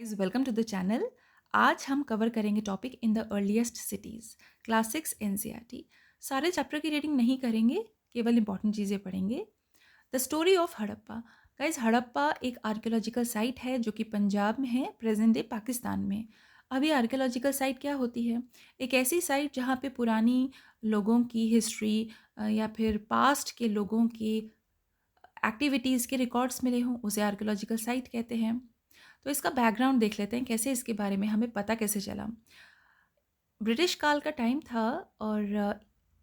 Is welcome to the channel. आज हम cover करेंगे topic in the earliest cities, class 6 NCERT. सारे chapter की रीडिंग नहीं करेंगे, केवल इंपॉर्टेंट चीज़ें पढ़ेंगे। The story of Harappa. Guys, Harappa एक आर्कियोलॉजिकल साइट है जो कि पंजाब में है, प्रेजेंट डे पाकिस्तान में। अभी आर्कियोलॉजिकल साइट क्या होती है? एक ऐसी साइट जहाँ पे पुरानी लोगों की हिस्ट्री या फिर पास्ट के लोगों की एक्टिविटीज़ के रिकॉर्ड्स मिले हों, उसे आर्कियोलॉजिकल साइट कहते हैं। तो इसका बैकग्राउंड देख लेते हैं, कैसे इसके बारे में हमें पता कैसे चला। ब्रिटिश काल का टाइम था और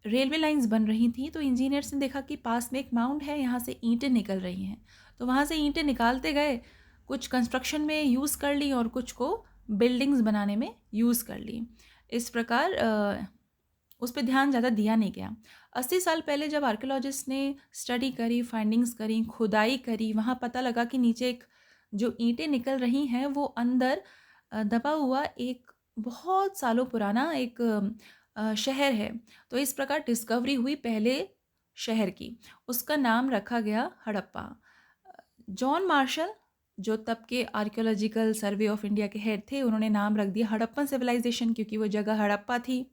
रेलवे लाइंस बन रही थी, तो इंजीनियर्स ने देखा कि पास में एक माउंट है, यहाँ से ईंटें निकल रही हैं। तो वहाँ से ईंटें निकालते गए, कुछ कंस्ट्रक्शन में यूज़ कर ली और कुछ को बिल्डिंग्स बनाने में यूज़ कर ली। इस प्रकार उस पर ध्यान ज़्यादा दिया नहीं गया। 80 साल पहले जब आर्कियोलॉजिस्ट ने स्टडी करी, फाइंडिंग्स करी, खुदाई करी, वहाँ पता लगा कि नीचे एक जो ईंटें निकल रही हैं वो अंदर दबा हुआ एक बहुत सालों पुराना एक शहर है। तो इस प्रकार डिस्कवरी हुई पहले शहर की। उसका नाम रखा गया हड़प्पा। जॉन मार्शल, जो तब के आर्कियोलॉजिकल सर्वे ऑफ इंडिया के हेड थे, उन्होंने नाम रख दिया हड़प्पन सिविलाइजेशन, क्योंकि वो जगह हड़प्पा थी।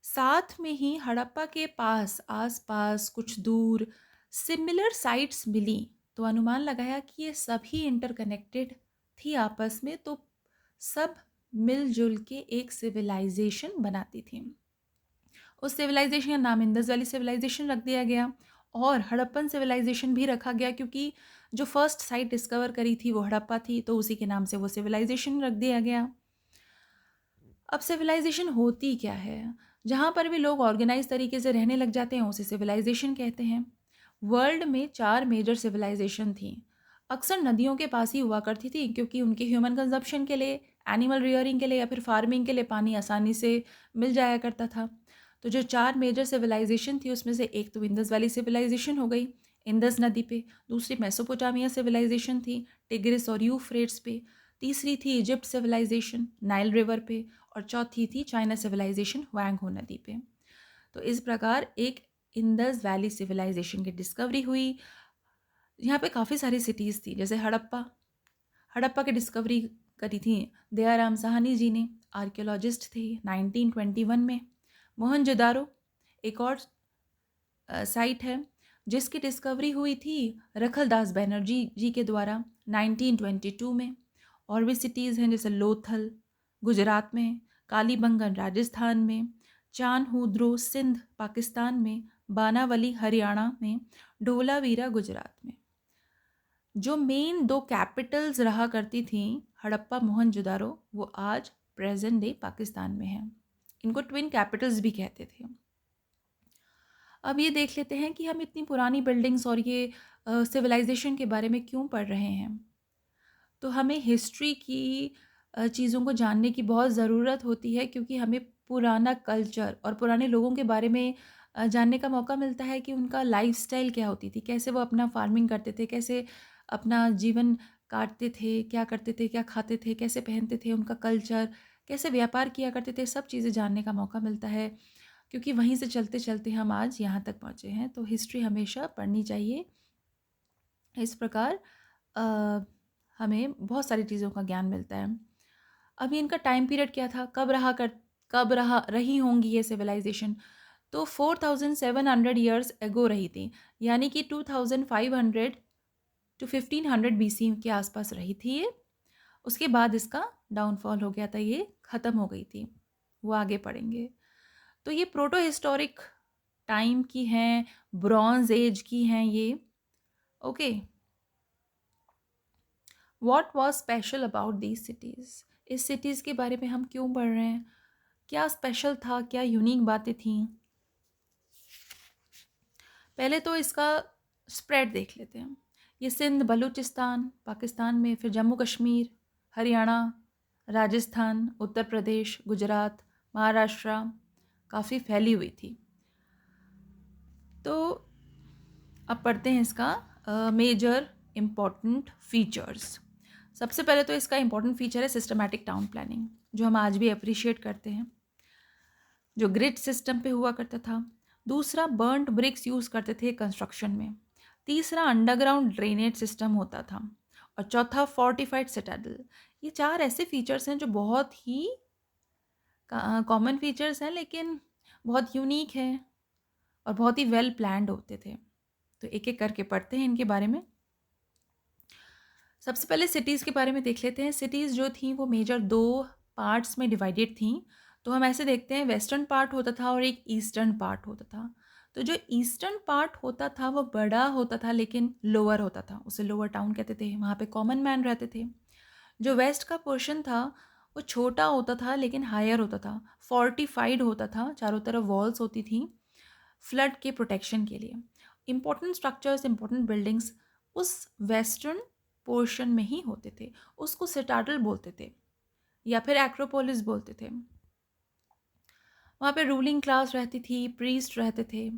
साथ में ही हड़प्पा के पास आसपास कुछ दूर सिमिलर साइट्स मिली, तो अनुमान लगाया कि ये सभी इंटरकनेक्टेड थी आपस में, तो सब मिलजुल के एक सिविलाइजेशन बनाती थी। उस सिविलाइजेशन का नाम इंदस वैली सिविलाइजेशन रख दिया गया और हड़प्पन सिविलाइजेशन भी रखा गया, क्योंकि जो फर्स्ट साइट डिस्कवर करी थी वो हड़प्पा थी, तो उसी के नाम से वो सिविलाइजेशन रख दिया गया। अब सिविलाइजेशन होती क्या है? जहाँ पर भी लोग ऑर्गेनाइज तरीके से रहने लग जाते हैं, उसे सिविलाइजेशन कहते हैं। वर्ल्ड में 4 मेजर सिविलाइजेशन थी। अक्सर नदियों के पास ही हुआ करती थी, क्योंकि उनके ह्यूमन कंजप्शन के लिए, एनिमल रियरिंग के लिए या फिर फार्मिंग के लिए पानी आसानी से मिल जाया करता था। तो जो 4 मेजर सिविलाइजेशन थी, उसमें से एक तो इंदस वैली सिविलाइजेशन हो गई, इंदस नदी पे। दूसरी मेसोपोटामिया सिविलाइजेशन थी, टिग्रिस और यूफ्रेट्स पे। तीसरी थी इजिप्ट सिविलाइजेशन, नाइल रिवर पे। और चौथी थी चाइना सिविलाइजेशन, वांगहो नदी पे। तो इस प्रकार एक इंदस वैली सिविलाइजेशन की डिस्कवरी हुई। यहाँ पे काफ़ी सारी सिटीज़ थी, जैसे हड़प्पा। हड़प्पा की डिस्कवरी करी थी दयाराम साहनी जी ने, आर्कियोलॉजिस्ट थे, 1921 में। मोहनजोदारो एक और साइट है जिसकी डिस्कवरी हुई थी रखलदास बैनर्जी जी के द्वारा 1922 में। और भी सिटीज़ हैं जैसे लोथल गुजरात में, कालीबंगन राजस्थान में, चानहुद्रो सिंध पाकिस्तान में, बानावली हरियाणा में, ढोलावीरा गुजरात में। जो मेन 2 कैपिटल्स रहा करती थी हड़प्पा मोहनजोदारो, वो आज प्रेजेंट डे पाकिस्तान में है। इनको ट्विन कैपिटल्स भी कहते थे। अब ये देख लेते हैं कि हम इतनी पुरानी बिल्डिंग्स और ये सिविलाइजेशन के बारे में क्यों पढ़ रहे हैं। तो हमें हिस्ट्री की चीज़ों को जानने की बहुत ज़रूरत होती है, क्योंकि हमें पुराना कल्चर और पुराने लोगों के बारे में जानने का मौका मिलता है कि उनका लाइफस्टाइल क्या होती थी, कैसे वो अपना फार्मिंग करते थे, कैसे अपना जीवन काटते थे, क्या करते थे, क्या खाते थे, कैसे पहनते थे, उनका कल्चर, कैसे व्यापार किया करते थे, सब चीज़ें जानने का मौका मिलता है, क्योंकि वहीं से चलते चलते हम आज यहाँ तक पहुँचे हैं। तो हिस्ट्री हमेशा पढ़नी चाहिए। इस प्रकार हमें बहुत सारी चीज़ों का ज्ञान मिलता है। अभी इनका टाइम पीरियड क्या था, कब रही होंगी ये सिविलाइजेशन? तो 4700 ईयर्स एगो रही थी, यानी कि 2500 टू 1500 बीसी के आसपास रही थी ये। उसके बाद इसका डाउनफॉल हो गया था, ये ख़त्म हो गई थी। वो आगे पढ़ेंगे। तो ये प्रोटो हिस्टोरिक टाइम की हैं, ब्रॉन्ज एज की हैं ये। Okay, what was special about these cities? इस सिटीज़ के बारे में हम क्यों पढ़ रहे हैं? क्या स्पेशल था, क्या यूनिक बातें थीं? पहले तो इसका स्प्रेड देख लेते हैं। ये सिंध, बलूचिस्तान पाकिस्तान में, फिर जम्मू कश्मीर, हरियाणा, राजस्थान, उत्तर प्रदेश, गुजरात, महाराष्ट्र काफ़ी फैली हुई थी। तो अब पढ़ते हैं इसका मेजर इम्पॉर्टेंट फीचर्स। सबसे पहले तो इसका इम्पॉर्टेंट फीचर है सिस्टमैटिक टाउन प्लानिंग, जो हम आज भी अप्रिशिएट करते हैं, जो ग्रिड सिस्टम पे हुआ करता था। दूसरा, बर्न्ड ब्रिक्स यूज़ करते थे कंस्ट्रक्शन में। तीसरा, अंडरग्राउंड ड्रेनेज सिस्टम होता था। और चौथा फोर्टिफाइड सिटाडल। ये 4 ऐसे फीचर्स हैं जो बहुत ही कॉमन फीचर्स हैं, लेकिन बहुत यूनिक हैं और बहुत ही वेल प्लान्ड होते थे। तो एक-एक करके पढ़ते हैं इनके बारे में। सबसे पहले सिटीज़ के बारे में देख लेते हैं। सिटीज़ जो थी वो मेजर 2 पार्ट्स में डिवाइडेड थीं। तो हम ऐसे देखते हैं, वेस्टर्न पार्ट होता था और एक ईस्टर्न पार्ट होता था। तो जो ईस्टर्न पार्ट होता था वो बड़ा होता था लेकिन लोअर होता था, उसे लोअर टाउन कहते थे, वहाँ पे कॉमन मैन रहते थे। जो वेस्ट का पोर्शन था वो छोटा होता था लेकिन हायर होता था, फोर्टिफाइड होता था, चारों तरफ वॉल्स होती थी फ्लड के प्रोटेक्शन के लिए। इम्पोर्टेंट स्ट्रक्चर्स, इम्पोर्टेंट बिल्डिंग्स उस वेस्टर्न पोर्शन में ही होते थे। उसको सिटाडल बोलते थे या फिर एक्रोपोलिस बोलते थे। वहाँ पे रूलिंग क्लास रहती थी, प्रीस्ट रहते थे,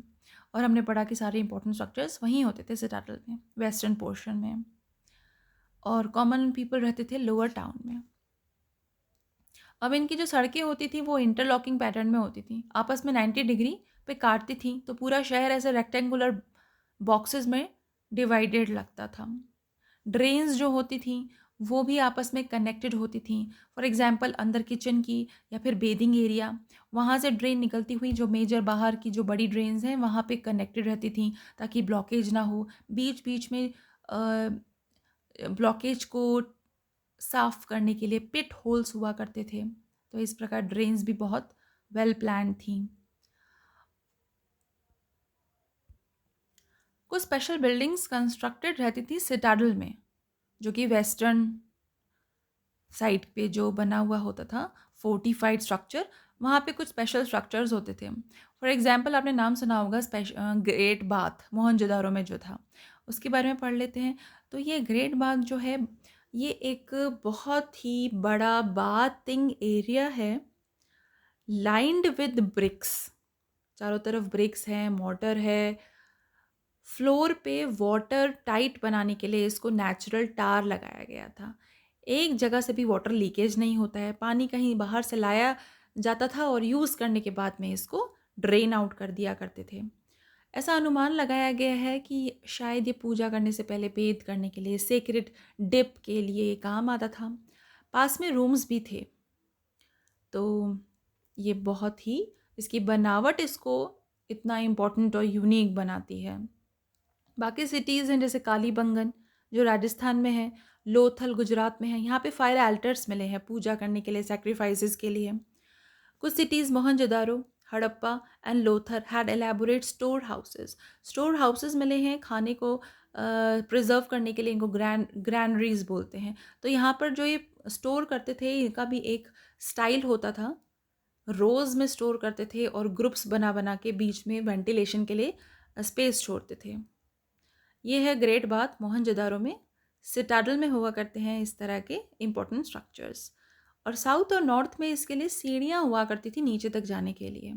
और हमने पढ़ा कि सारे इंपॉर्टेंट स्ट्रक्चर्स वहीं होते थे सिटाडल में, वेस्टर्न पोर्शन में, और कॉमन पीपल रहते थे लोअर टाउन में। अब इनकी जो सड़कें होती थी वो इंटरलॉकिंग पैटर्न में होती थी, आपस में 90 डिग्री पे काटती थी, तो पूरा शहर ऐसे रेक्टेंगुलर बॉक्सेस में डिवाइडेड लगता था। ड्रेन्स जो होती थी वो भी आपस में कनेक्टेड होती थी। फॉर एग्जांपल अंदर किचन की या फिर बेदिंग एरिया, वहाँ से ड्रेन निकलती हुई जो मेजर बाहर की जो बड़ी ड्रेन्स हैं वहाँ पे कनेक्टेड रहती थी ताकि ब्लॉकेज ना हो। बीच बीच में ब्लॉकेज को साफ करने के लिए पिट होल्स हुआ करते थे। तो इस प्रकार ड्रेन्स भी बहुत वेल प्लान थी। कुछ स्पेशल बिल्डिंग्स कंस्ट्रक्टेड रहती थी सिटाडल में, जो कि वेस्टर्न साइड पे जो बना हुआ होता था फोर्टिफाइड स्ट्रक्चर, वहाँ पे कुछ स्पेशल स्ट्रक्चर्स होते थे। फॉर एग्जांपल आपने नाम सुना होगा ग्रेट बाथ, मोहनजोदारो में जो था, उसके बारे में पढ़ लेते हैं। तो ये ग्रेट बाथ जो है ये एक बहुत ही बड़ा बाथिंग एरिया है, लाइंड विद ब्रिक्स। चारों तरफ ब्रिक्स हैं, मोटर है। फ्लोर पे वाटर टाइट बनाने के लिए इसको नेचुरल टार लगाया गया था। एक जगह से भी वाटर लीकेज नहीं होता है, पानी कहीं बाहर से लाया जाता था और यूज़ करने के बाद में इसको ड्रेन आउट कर दिया करते थे। ऐसा अनुमान लगाया गया है कि शायद ये पूजा करने से पहले बेद करने के लिए, सेक्रेड डिप के लिए काम आता था। पास में रूम्स भी थे। तो ये बहुत ही, इसकी बनावट इसको इतना इम्पोर्टेंट और यूनिक बनाती है। बाकी सिटीज़ हैं जैसे कालीबंगन जो राजस्थान में है, लोथल गुजरात में है, यहाँ पे फायर अल्टर्स मिले हैं पूजा करने के लिए, सेक्रीफाइसेस के लिए। कुछ cities Mohenjodaro, Harappa and Lothar had elaborate store houses मिले हैं खाने को प्रिजर्व करने के लिए, इनको ग्रैनरीज बोलते हैं। तो यहाँ पर जो ये स्टोर करते थे इनका भी एक स्टाइल होता था, रोज़ में स्टोर करते थे और ग्रुप्स बना बना के बीच में वेंटिलेशन के लिए स्पेस छोड़ते थे। ये है ग्रेट बाथ मोहनजोदारो में। सिटाडल में हुआ करते हैं इस तरह के इम्पोर्टेंट स्ट्रक्चर्स, और साउथ और नॉर्थ में इसके लिए सीढ़ियाँ हुआ करती थी नीचे तक जाने के लिए।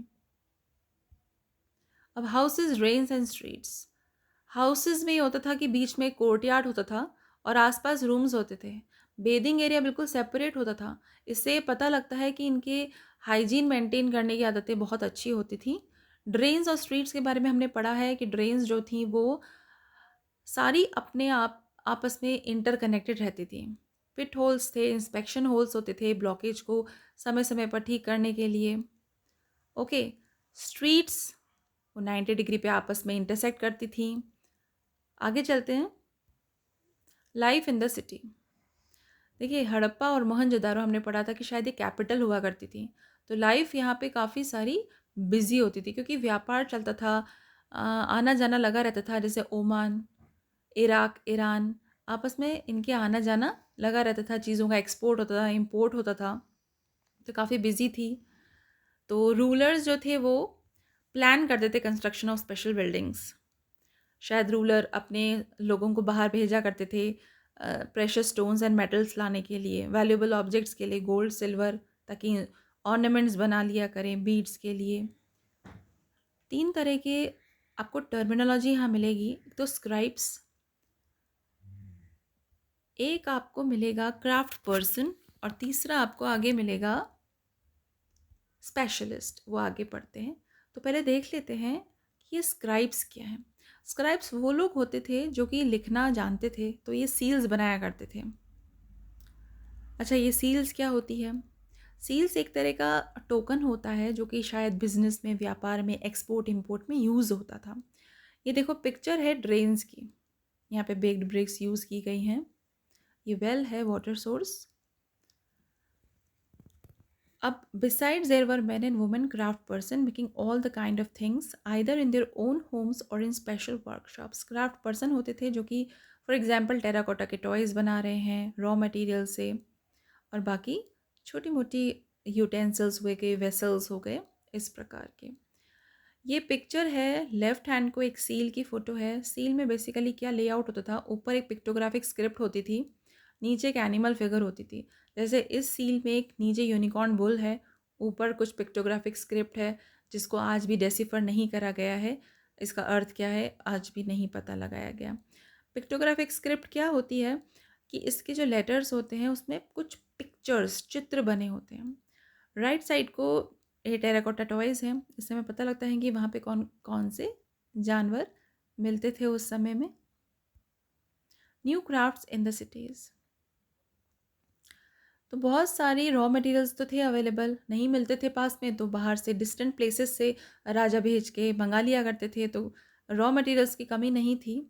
अब houses, range and streets. Houses में ये होता था कि बीच में कोर्टयार्ड होता था और आसपास रूम्स होते थे। बेदिंग एरिया बिल्कुल सेपरेट होता था। इससे पता लगता है कि इनके हाइजीन मेंटेन करने की आदतें बहुत अच्छी होती थी। ड्रेन्स और स्ट्रीट्स के बारे में हमने पढ़ा है कि ड्रेन्स जो थी वो सारी अपने आप आपस में इंटरकनेक्टेड रहती थी। पिट होल्स थे, इंस्पेक्शन होल्स होते थे ब्लॉकेज को समय समय पर ठीक करने के लिए। ओके, स्ट्रीट्स वो 90 डिग्री पे आपस में इंटरसेक्ट करती थी। आगे चलते हैं, लाइफ इन द सिटी। देखिए हड़प्पा और मोहनजोदारो हमने पढ़ा था कि शायद ये कैपिटल हुआ करती थी। तो लाइफ यहाँ पे काफ़ी सारी बिजी होती थी क्योंकि व्यापार चलता था, आना जाना लगा रहता था। जैसे ओमान, इराक, ईरान, आपस में इनके आना जाना लगा रहता था, चीज़ों का एक्सपोर्ट होता था, इंपोर्ट होता था, तो काफ़ी बिजी थी। तो रूलर्स जो थे वो प्लान करते थे कंस्ट्रक्शन ऑफ स्पेशल बिल्डिंग्स। शायद रूलर अपने लोगों को बाहर भेजा करते थे प्रेशियस स्टोन्स एंड मेटल्स लाने के लिए, वैल्यूएबल ऑब्जेक्ट्स के लिए, गोल्ड, सिल्वर, ताकि ऑर्नामेंट्स बना लिया करें बीड्स के लिए। 3 तरह के आपको टर्मिनोलॉजी यहाँ मिलेगी। तो स्क्राइब्स, एक आपको मिलेगा क्राफ्ट पर्सन, और तीसरा आपको आगे मिलेगा स्पेशलिस्ट, वो आगे पढ़ते हैं। तो पहले देख लेते हैं कि ये स्क्राइब्स क्या हैं। स्क्राइब्स वो लोग होते थे जो कि लिखना जानते थे, तो ये सील्स बनाया करते थे। अच्छा, ये सील्स क्या होती है? सील्स एक तरह का टोकन होता है जो कि शायद बिजनेस में, व्यापार में, एक्सपोर्ट इंपोर्ट में यूज़ होता था। ये देखो पिक्चर है ड्रेन्स की, यहाँ पे बेक्ड ब्रिक्स यूज़ की गई हैं। ये वेल है, वाटर सोर्स। अब besides there were men and women craft person making all the kind of things either in their own homes or in special workshops। craft person होते थे जो कि फॉर एग्जांपल टेराकोटा के toys बना रहे हैं raw material से, और बाकी छोटी मोटी यूटेंसिल्स हुए गए, वेसल्स हो गए, इस प्रकार के। ये पिक्चर है, लेफ्ट हैंड को एक सील की फ़ोटो है। सील में बेसिकली क्या लेआउट होता था, ऊपर एक पिक्टोग्राफिक स्क्रिप्ट होती थी, नीचे एक एनिमल फिगर होती थी। जैसे इस सील में एक नीचे यूनिकॉर्न बुल है, ऊपर कुछ पिक्टोग्राफिक स्क्रिप्ट है जिसको आज भी डेसिफर नहीं करा गया है। इसका अर्थ क्या है आज भी नहीं पता लगाया गया। पिक्टोग्राफिक स्क्रिप्ट क्या होती है कि इसके जो लेटर्स होते हैं उसमें कुछ पिक्चर्स, चित्र बने होते हैं। राइट साइड को ये टेराकोटा टॉयज़ हैं, इससे हमें पता लगता है कि वहाँ पे कौन कौन से जानवर मिलते थे उस समय में। New crafts in the cities, तो बहुत सारी रॉ मटेरियल्स तो थे अवेलेबल, नहीं मिलते थे पास में तो बाहर से डिस्टेंट प्लेसेस से राजा भेज के मंगा लिया करते थे, तो रॉ मटेरियल्स की कमी नहीं थी।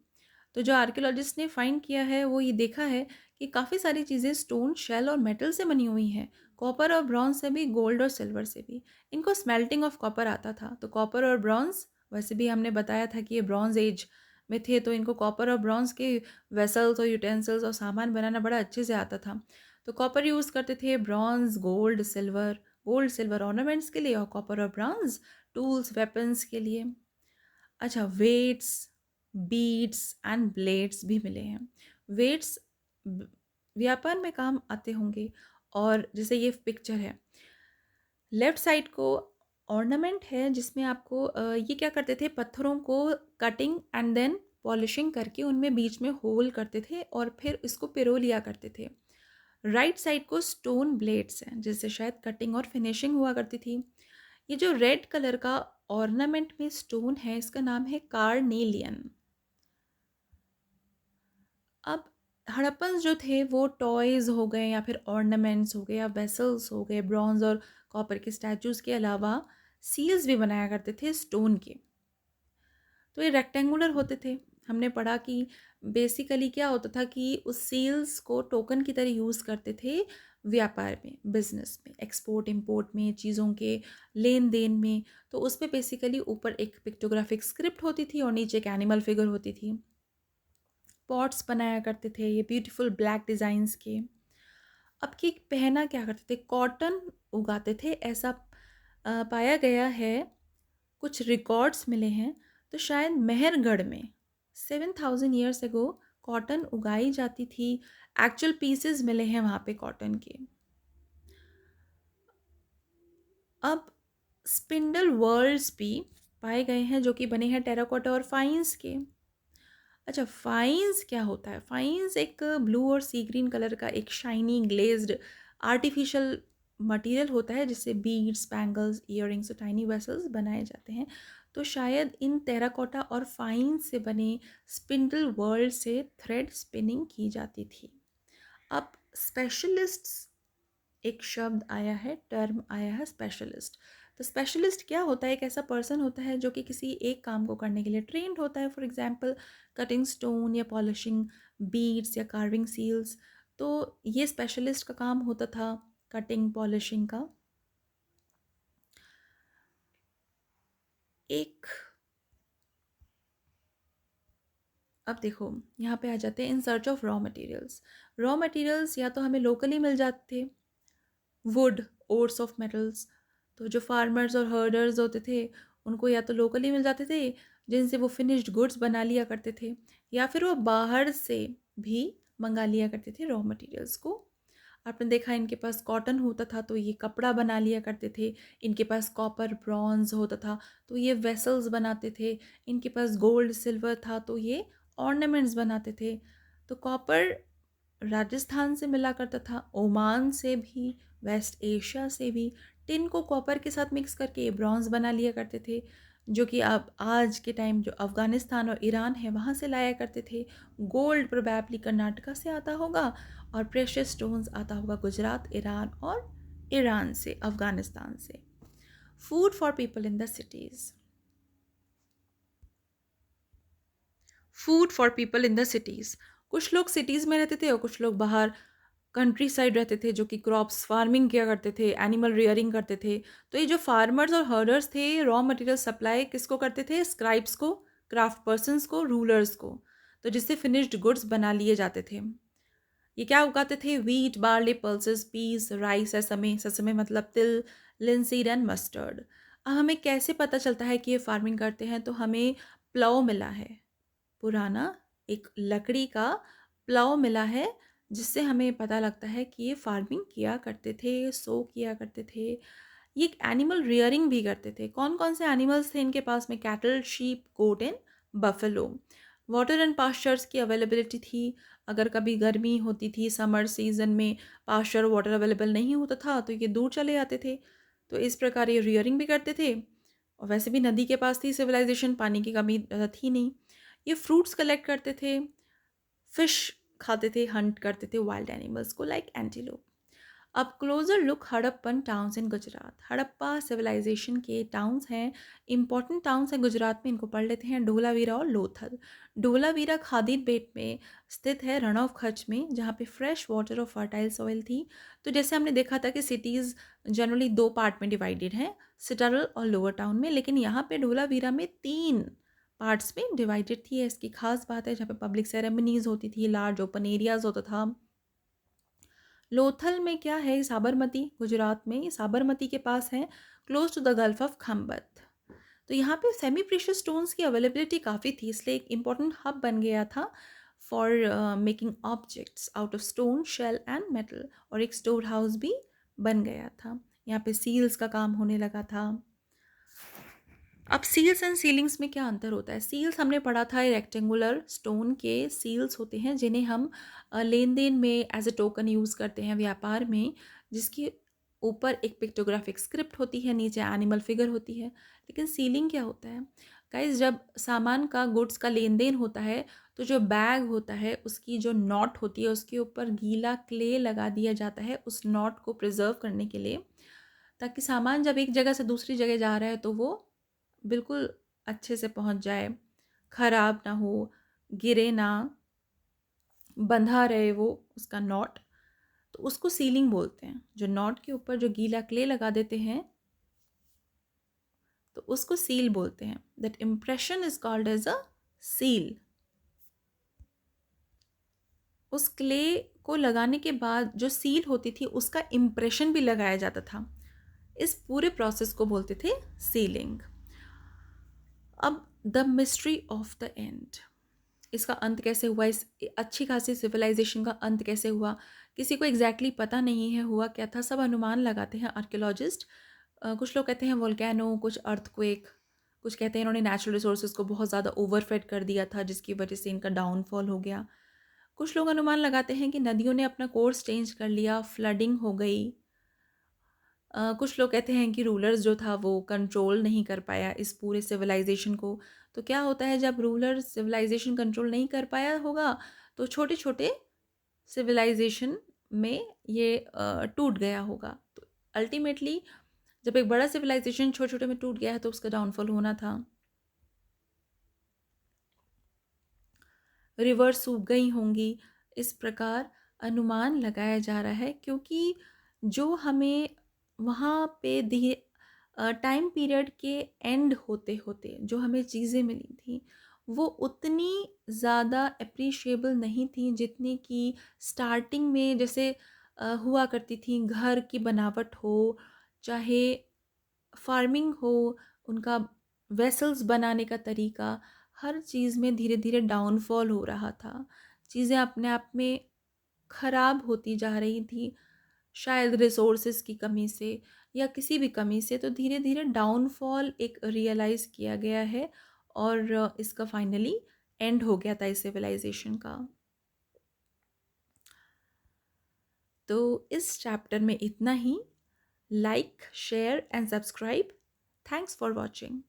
तो जो आर्कियोलॉजिस्ट ने फाइंड किया है वो ये देखा है कि काफ़ी सारी चीज़ें स्टोन, शेल और मेटल से बनी हुई हैं, कॉपर और ब्रॉन्ज से भी, गोल्ड और सिल्वर से भी। इनको स्मेल्टिंग ऑफ कॉपर आता था, तो कॉपर और ब्रॉन्ज, वैसे भी हमने बताया था कि ये ब्रॉन्ज एज में थे, तो इनको कॉपर और ब्रॉन्ज के वेसल्स और यूटेंसिल्स और सामान बनाना बड़ा अच्छे से आता था। तो कॉपर यूज़ करते थे, bronze gold silver, gold silver ornaments के लिए और कॉपर और ब्रॉन्ज टूल्स वेपन्स के लिए। अच्छा, वेट्स, बीड्स एंड ब्लेड्स भी मिले हैं। वेट्स व्यापार में काम आते होंगे, और जैसे ये पिक्चर है, लेफ्ट साइड को ऑर्नामेंट है जिसमें आपको ये क्या करते थे, पत्थरों को कटिंग एंड देन पॉलिशिंग करके उनमें बीच में होल करते थे और फिर इसको पिरो लिया करते थे। राइट साइड को स्टोन ब्लेड्स हैं जिससे शायद कटिंग और फिनिशिंग हुआ करती थी। ये जो रेड कलर का ऑर्नामेंट में स्टोन है इसका नाम है कार्नेलियन। अब हड़प्पन्स जो थे वो टॉयज़ हो गए या फिर ऑर्नामेंट्स हो गए या वेसल्स हो गए, ब्रॉन्ज और कॉपर के स्टैचूज़ के अलावा सील्स भी बनाया करते थे स्टोन के। तो ये रेक्टेंगुलर होते थे। हमने पढ़ा कि बेसिकली क्या होता था कि उस सील्स को टोकन की तरह यूज़ करते थे व्यापार में, बिजनेस में, एक्सपोर्ट इंपोर्ट में, चीज़ों के लेन देन में। तो उस पर बेसिकली ऊपर एक पिक्टोग्राफिक स्क्रिप्ट होती थी और नीचे एक एनिमल फिगर होती थी। पॉट्स बनाया करते थे ये ब्यूटीफुल ब्लैक डिज़ाइंस के। अब कि पहना क्या करते थे, कॉटन उगाते थे, ऐसा पाया गया है, कुछ रिकॉर्ड्स मिले हैं। तो शायद मेहरगढ़ में 7000 ईयर्स एगो कॉटन उगाई जाती थी। एक्चुअल पीसेस मिले हैं वहाँ पे कॉटन के। अब स्पिंडल वर्ल्ड्स भी पाए गए हैं जो कि बने हैं टेराकोटा और फाइंस के। अच्छा, फाइंस क्या होता है? फाइंस एक ब्लू और सी ग्रीन कलर का एक शाइनी ग्लेज्ड आर्टिफिशियल मटेरियल होता है जिससे बीड्स, बैंगल्स, ईयररिंग्स और टाइनी वेसल्स बनाए जाते हैं। तो शायद इन टेराकोटा और फाइंस से बने स्पिंडल वर्ल्ड से थ्रेड स्पिनिंग की जाती थी। अब स्पेशलिस्ट्स एक शब्द आया है, टर्म आया है स्पेशलिस्ट। तो स्पेशलिस्ट क्या होता है? एक ऐसा पर्सन होता है जो कि किसी एक काम को करने के लिए ट्रेंड होता है, फॉर एग्जांपल कटिंग स्टोन या पॉलिशिंग बीड्स या कार्विंग सील्स। तो ये स्पेशलिस्ट का काम होता था, कटिंग पॉलिशिंग का। एक अब देखो यहाँ पे आ जाते हैं in search of raw materials. Raw materials या तो हमें लोकली मिल जाते थे, वुड, ओर्स ऑफ मेटल्स। तो जो फार्मर्स और हर्डर्स होते थे उनको या तो लोकली मिल जाते थे जिनसे वो फिनिश्ड गुड्स बना लिया करते थे, या फिर वो बाहर से भी मंगा लिया करते थे रॉ मटेरियल्स को। आपने देखा इनके पास कॉटन होता था तो ये कपड़ा बना लिया करते थे, इनके पास कॉपर ब्रॉन्ज होता था तो ये वेसल्स बनाते थे, इनके पास गोल्ड सिल्वर था तो ये ऑर्नामेंट्स बनाते थे। तो कॉपर राजस्थान से मिला करता था, ओमान से भी, वेस्ट एशिया से भी। टिन को कॉपर के साथ मिक्स करके ये ब्रॉन्ज बना लिया करते थे। जो कि अब आज के टाइम जो अफ़गानिस्तान और ईरान है वहाँ से लाया करते थे। गोल्ड प्रोबेबली कर्नाटका से आता होगा और प्रेशियस स्टोन्स आता होगा गुजरात, ईरान और ईरान से, अफ़गानिस्तान से। Food for people in the cities. Food for people in the cities. कुछ लोग सिटीज़ में रहते थे और कुछ लोग बाहर कंट्री साइड रहते थे, जो कि क्रॉप्स फार्मिंग किया करते थे, एनिमल रियरिंग करते थे। तो ये जो फार्मर्स और हर्डर्स थे, रॉ मटेरियल सप्लाई किसको करते थे? स्क्राइब्स को, क्राफ्ट पर्सन्स को, रूलर्स को। तो जिससे फिनिश्ड गुड्स बना लिए जाते थे। ये क्या उगाते थे? Wheat, barley, pulses, peas, rice, sesame, sesame मतलब तिल, लिनसीड एंड मस्टर्ड। अब हमें कैसे पता चलता है कि ये फार्मिंग करते हैं? तो हमें प्लाव मिला है, पुराना एक लकड़ी का प्लाव मिला है, जिससे हमें पता लगता है कि ये फार्मिंग किया करते थे, सो किया करते थे। ये एक एनिमल रियरिंग भी करते थे। कौन कौन से एनिमल्स थे इनके पास में? Cattle, sheep, goat and buffalo. Water and pastures की अवेलेबिलिटी थी। अगर कभी गर्मी होती थी, समर सीजन में पास्चर वाटर अवेलेबल नहीं होता था, तो ये दूर चले जाते थे। तो इस प्रकार ये रियरिंग भी करते थे। और वैसे भी नदी के पास थी सिविलाइजेशन, पानी की कमी थी नहीं। ये फ्रूट्स कलेक्ट करते थे, फिश खाते थे, हंट करते थे वाइल्ड एनिमल्स को लाइक एंटीलोप। अब closer look Harappan towns in Gujarat. Harappa civilization के टाउन्स हैं, इंपॉर्टेंट टाउन्स हैं गुजरात में। इनको पढ़ लेते हैं, ढोलावीरा और लोथल। ढोलावीरा खादीर बेट में स्थित है, रण ऑफ कच्छ में, जहाँ पे फ्रेश वाटर और फर्टाइल सॉइल थी। तो जैसे हमने देखा था कि सिटीज़ जनरली दो पार्ट में डिवाइडेड हैं, सिटारल और लोअर टाउन में, लेकिन यहाँ पे ढोलावीरा में 3 पार्ट्स में डिवाइडेड थी। इसकी खास बात है, जहाँ पे पब्लिक सेरेमनीज होती थी, लार्ज ओपन एरियाज होता था। लोथल में क्या है? साबरमती, गुजरात में, ये साबरमती के पास है, close to the Gulf of Khambhat. तो यहाँ पे सेमी प्रीशियस स्टोन्स की अवेलेबिलिटी काफ़ी थी, इसलिए एक इम्पॉर्टेंट हब बन गया था for making objects out of stone, shell and metal. और एक स्टोर हाउस भी बन गया था। यहाँ पे सील्स का काम होने लगा था। अब सील्स एंड सीलिंग्स में क्या अंतर होता है? सील्स हमने पढ़ा था, रेक्टेंगुलर स्टोन के सील्स होते हैं, जिन्हें हम लेन देन में एज ए टोकन यूज़ करते हैं, व्यापार में, जिसके ऊपर एक पिक्टोग्राफिक स्क्रिप्ट होती है, नीचे एनिमल फिगर होती है। लेकिन सीलिंग क्या होता है गाइस? जब सामान का, गुड्स का लेन देन होता है, तो जो बैग होता है उसकी जो नॉट होती है, उसके ऊपर गीला क्ले लगा दिया जाता है उस नॉट को प्रिजर्व करने के लिए, ताकि सामान जब एक जगह से दूसरी जगह जा रहा है तो वो बिल्कुल अच्छे से पहुंच जाए, ख़राब ना हो, गिरे ना, बंधा रहे वो उसका नॉट। तो उसको सीलिंग बोलते हैं। जो नॉट के ऊपर जो गीला क्ले लगा देते हैं, तो उसको सील बोलते हैं। That impression is called as a seal. उस क्ले को लगाने के बाद जो सील होती थी, उसका इम्प्रेशन भी लगाया जाता था। इस पूरे प्रोसेस को बोलते थे सीलिंग। अब the mystery of the end, इसका अंत कैसे हुआ? इस अच्छी खासी सिविलाइजेशन का अंत कैसे हुआ? किसी को एग्जैक्टली पता नहीं है हुआ क्या था। सब अनुमान लगाते हैं आर्कियोलॉजिस्ट। कुछ लोग कहते हैं वोल्केनो, कुछ अर्थक्वेक, कुछ कहते हैं इन्होंने नेचुरल रिसोर्सेज को बहुत ज़्यादा ओवरफेड कर दिया था, जिसकी वजह से इनका डाउनफॉल हो गया। कुछ लोग अनुमान लगाते हैं कि नदियों ने अपना कोर्स चेंज कर लिया, फ्लडिंग हो गई। कुछ लोग कहते हैं कि रूलर्स जो था वो कंट्रोल नहीं कर पाया इस पूरे सिविलाइजेशन को। तो क्या होता है, जब रूलर सिविलाइजेशन कंट्रोल नहीं कर पाया होगा, तो छोटे छोटे सिविलाइजेशन में ये टूट गया होगा। तो अल्टीमेटली जब एक बड़ा सिविलाइजेशन छोटे छोटे में टूट गया है, तो उसका डाउनफॉल होना था। रिवर सूख गई होंगी, इस प्रकार अनुमान लगाया जा रहा है, क्योंकि जो हमें वहाँ पे धीरे टाइम पीरियड के एंड होते होते जो हमें चीज़ें मिली थी, वो उतनी ज़्यादा अप्रिशिएबल नहीं थी जितनी कि स्टार्टिंग में जैसे हुआ करती थी। घर की बनावट हो, चाहे फार्मिंग हो, उनका वेसल्स बनाने का तरीका, हर चीज़ में धीरे धीरे डाउनफॉल हो रहा था। चीज़ें अपने आप में ख़राब होती जा रही थी, शायद रिसोर्सेज की कमी से या किसी भी कमी से। तो धीरे धीरे डाउनफॉल एक रियलाइज़ किया गया है, और इसका फाइनली एंड हो गया था इस सिविलाइजेशन का। तो इस चैप्टर में इतना ही। Like, share and subscribe. Thanks for watching.